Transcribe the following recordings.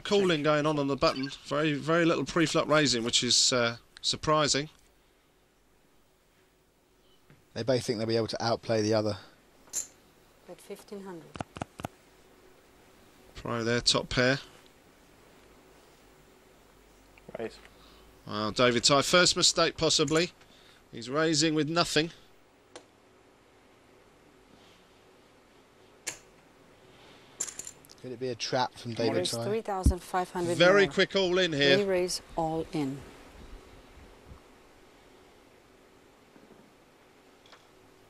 calling going on the button. Very little pre-flop raising, which is surprising. They both think they'll be able to outplay the other. Bet 1500. Pro there, top pair. Right. Wow, David Ty, first mistake possibly. He's raising with nothing. Could it be a trap from David Ty? 3,500. Very more. quick all in here. We raise all in.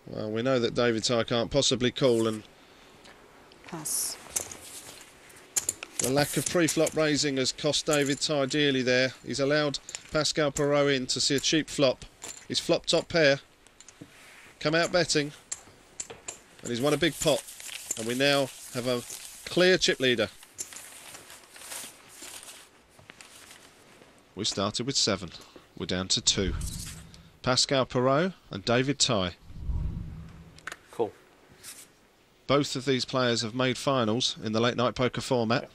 Well, we know that David Ty can't possibly call, and Pass. the lack of pre-flop raising has cost David Ty dearly there. He's allowed Pascal Perot in to see a cheap flop. He's flopped top pair, come out betting, and he's won a big pot. And we now have a clear chip leader. We started with 7. We're down to 2. Pascal Perot and David Ty. Cool. Both of these players have made finals in the late night poker format.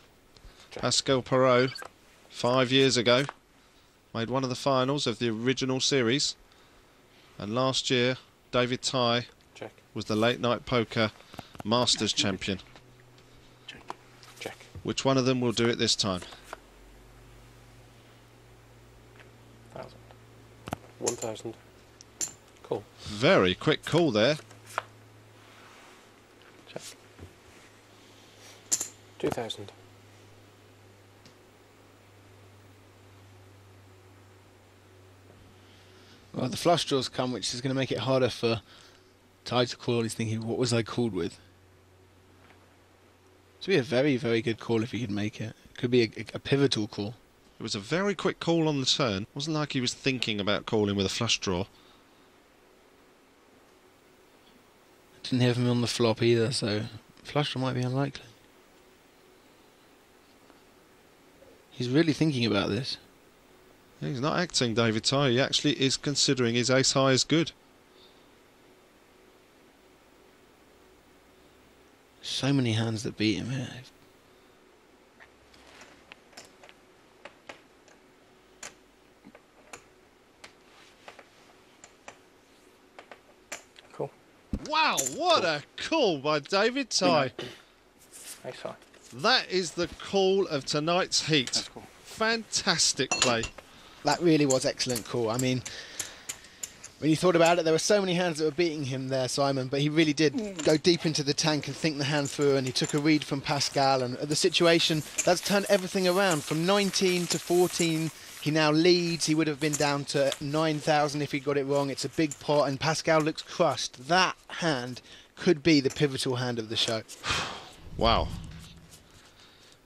Check. Pascal Perot, 5 years ago, made one of the finals of the original series. And last year, David Ty Check. was the late night poker Masters champion. Check. Check. Which one of them will do it this time? 1,000. 1,000. Cool. Very quick call there. Check. 2,000. Well, the flush draws come, which is going to make it harder for Ty to call. He's thinking, what was I called with? This would be a very, very good call if he could make it. It could be a pivotal call. It was a very quick call on the turn. It wasn't like he was thinking about calling with a flush draw. Didn't hear from him on the flop either, so flush draw might be unlikely. He's really thinking about this. He's not acting, David Ty. He actually is considering his ace high as good. So many hands that beat him here. Cool. Wow, what a call by David Ty. Ace high. That is the call of tonight's heat. That's cool. Fantastic play. That really was excellent call. I mean, when you thought about it, there were so many hands that were beating him there, Simon, but he really did go deep into the tank and think the hand through, and he took a read from Pascal, and the situation, that's turned everything around. From 19 to 14, he now leads. He would have been down to 9,000 if he got it wrong. It's a big pot, and Pascal looks crushed. That hand could be the pivotal hand of the show. Wow.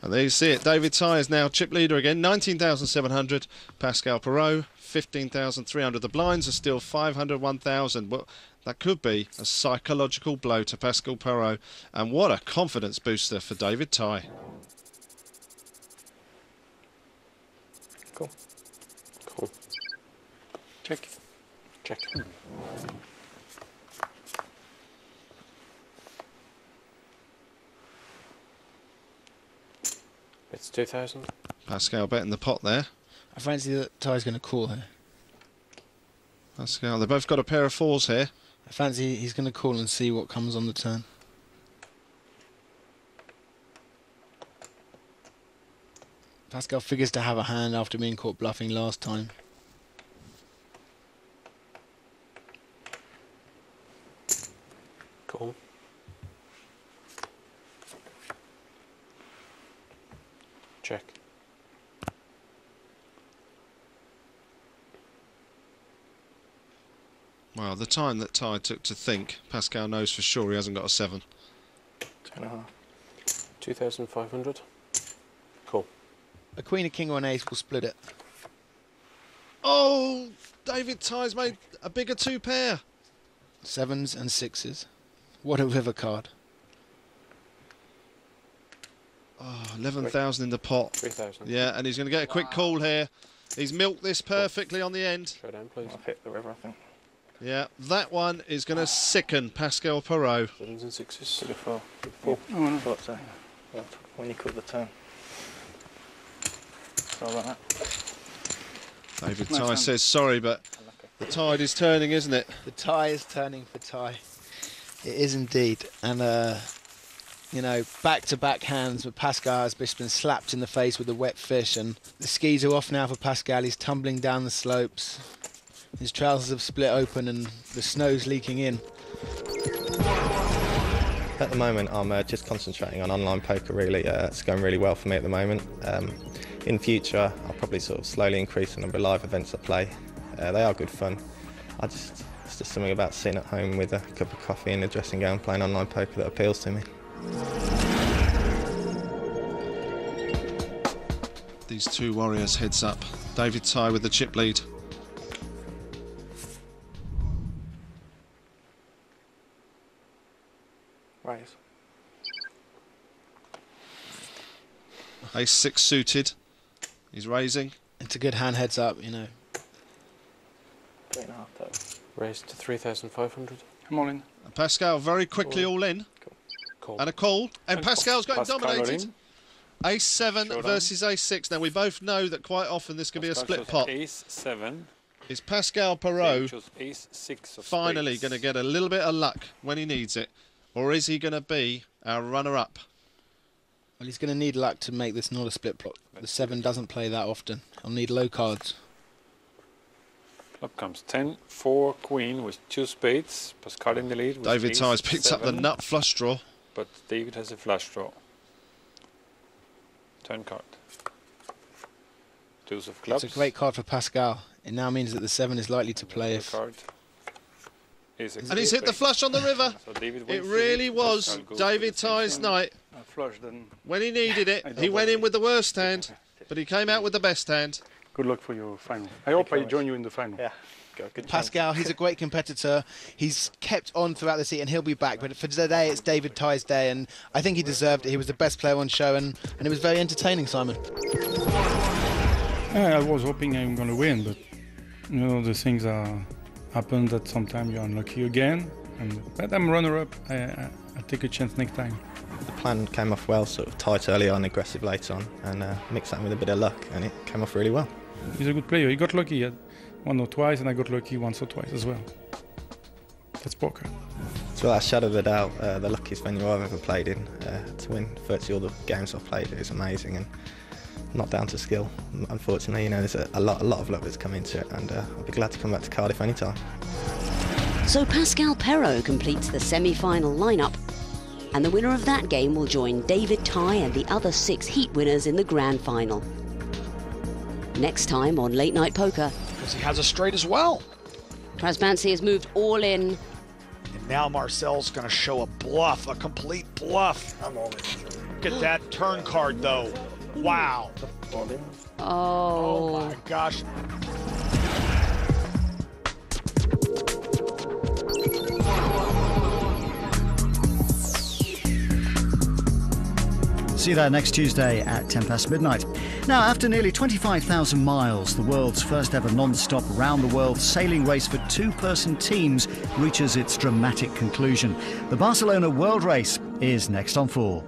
And there you see it. David Ty is now chip leader again, 19,700. Pascal Perot, 15,300. The blinds are still 500, 1,000. Well, that could be a psychological blow to Pascal Perot. And what a confidence booster for David Ty. Cool. Cool. Check. Check. It's 2,000. Pascal betting the pot there. I fancy that Ty's going to call here. Pascal, they've both got a pair of 4s here. I fancy he's going to call and see what comes on the turn. Pascal figures to have a hand after being caught bluffing last time. Cool. Check. Well, the time that Ty took to think, Pascal knows for sure he hasn't got a 7. 2.5. 2,500. Cool. A queen, a king or an ace will split it. Oh, David Ty's made a bigger 2 pair. 7s and 6s. What a river card. Oh, 11,000 in the pot. 3,000. Yeah, and he's going to get a quick call here. He's milked this perfectly on the end. Show down, please. I've hit the river, I think. Yeah, that one is going to sicken Pascal Perot. 7s and 6s. To the 4. Four. Oh, no. I thought so. Well, when you cut the turn. Sorry about that. David Nice Ty hand. says sorry, but the tide is turning, isn't it? The tie is turning for Ty. It is indeed. And, you know, back-to-back hands with Pascal has just been slapped in the face with a wet fish. And the skis are off now for Pascal. He's tumbling down the slopes. His trousers have split open and the snow's leaking in. At the moment, I'm just concentrating on online poker, really. It's going really well for me at the moment. In future, I'll probably sort of slowly increase the number of live events I play. They are good fun. It's just something about sitting at home with a cup of coffee in a dressing gown playing online poker that appeals to me. These two warriors heads up. David Ty with the chip lead. Raise. Ace-6 suited. He's raising. It's a good hand heads up, you know. 3.5 though. Raise to 3,500. I'm all in. And Pascal very quickly all in. Call. And a call. And Pascal's got him Pascal dominated. in. Ace-7 Showdown. versus Ace-6. Now we both know that quite often this can be a Pascal split chose pot. Ace-7. Is Pascal David Perot chose Ace-6 of finally spades. going to get a little bit of luck when he needs it? Or is he going to be our runner-up? Well, he's going to need luck to make this not a split pot. The 7 doesn't play that often. He'll need low cards. Up comes 10, 4, queen with 2 spades. Pascal in the lead with David Ty's picked up the Ace-7, nut flush draw. but David has a flush draw. Turn card. Deuce of clubs. It's a great card for Pascal. It now means that the 7 is likely to play if... Card. Ace of And he's hit the spades. flush on the river. So David It wins the really lead. was Pascal goes David to the same Ty's thing. night. I flushed and When he needed it, I he don't went in bother. with the worst hand, but he came out with the best hand. good luck for your final. I hope I much. join you in the final. Yeah. Good chance. Pascal, he's a great competitor. He's kept on throughout the season and he'll be back. But for today, it's David Ty's day, and I think he deserved it. He was the best player on show, and it was very entertaining, Simon. I was hoping I'm going to win, but you know the things are happen that sometimes you're unlucky again. But I'm runner-up. I take a chance next time. The plan came off well, sort of tight early on, aggressive late on, and mixed that with a bit of luck, and it came off really well. He's a good player. He got lucky one or twice, and I got lucky once or twice as well. That's poker. So without a shadow of a doubt, the luckiest venue I've ever played in. To win virtually all the games I've played is amazing, and not down to skill. Unfortunately, you know, there's a lot of luck that's come into it, and I'll be glad to come back to Cardiff anytime. So Pascal Perot completes the semi-final lineup, and the winner of that game will join David Ty and the other 6 heat winners in the grand final. Next time on Late Night Poker, Because he has a straight as well. Trasbansi has moved all in. And now Marcel's going to show a bluff, a complete bluff. I'm all in. Look at that turn card, though. Wow. Oh Oh, my gosh. See you there next Tuesday at 10 past midnight. Now, after nearly 25,000 miles, the world's first ever non-stop round-the-world sailing race for 2-person teams reaches its dramatic conclusion. The Barcelona World Race is next on 4.